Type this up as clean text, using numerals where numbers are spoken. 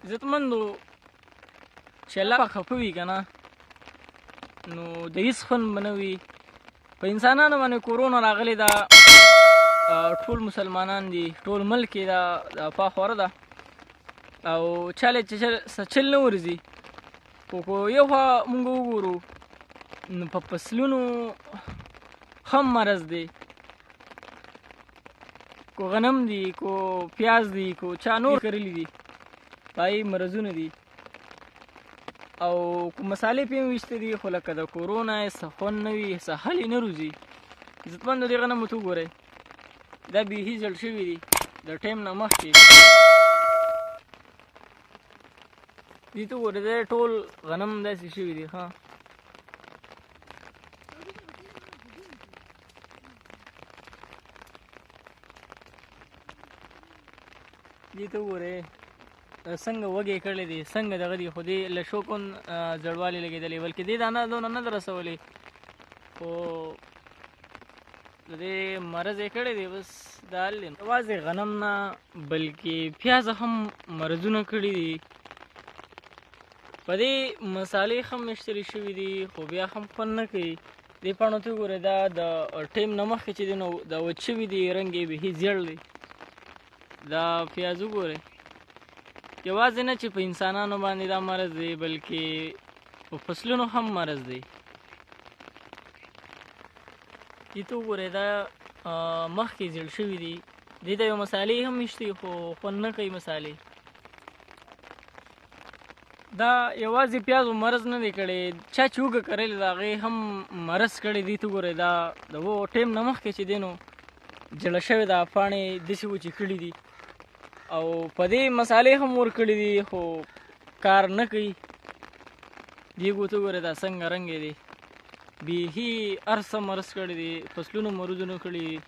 عزتمندو چې الله پاک خفه وي که نه نو د هېڅ خوند به نه وي. په انسانانو باندې کورونا راغلې ده، ټول مسلمانان دي، ټول ملک یې د افا خوره ده او چاله چې چل نه ورځي. خو که یو خوا مونږ وګورو نو په فصلونو هم مرض دی، کو غنم دي، کو پیاز دي، کو چا نور کرلی دي، پای مرضونه دي او کوم مسالې پې هم ویشته دي. خو لکه د کورونا یې څه خوند نه وي، څه حل یې نه روځي. عزتمندو دې غنمو ته وګورئ، دا بیخي زړ شوي دي د ټایم نه مخکې. دې ته وګورئ، دا ټول غنم داسې شوي دي. ښه دې ته وګورئ څنګه وږې کړلی دي، څنګه دغه دي. خو دې له شوکون زړوالی لګېدلی، بلکې دې دانه دونه نه ده رسولې، خو د دې مرض یې کړی دی. بس دا حل دی. یوازې غنم نه بلکې پیاز هم مرضونه کړي دي. په دې مسالې هم میشتلې شوي دي خو بیا هم خوند نه کوي. دې پاڼو ته وګورئ، دا د ټایم نه مخکې چې دی نو دا وچ شوي دي، رنګ یې بیخي زیړ دی. دا پیاز وګورئ، یوازې نه چې په انسانانو باندې دا مرض دی بلکې په فصلونو هم مرض دی. دې ته وګورئ، دا مخکې زیړ شوي دي. دې ته یو مسالې هم ایښتې خو خوند نه کوي مسالې. دا یوازې پیازو مرض نه دی کړی، چا چې وږه کرلې د هغې هم مرض کړی. دې ته وګورئ، دا د ټایم نه مخکې چې دی نو جړه شوې ده، پاڼې داسې وچې کړي دي او په دې مسالې هم ورکړي دي خو کار نه کوي. دیګو ته وګورئ، دا څنګه رنګ یې دی، بیخي هر څه مرض کړي دي، فصلونو مرضونه کړي دي.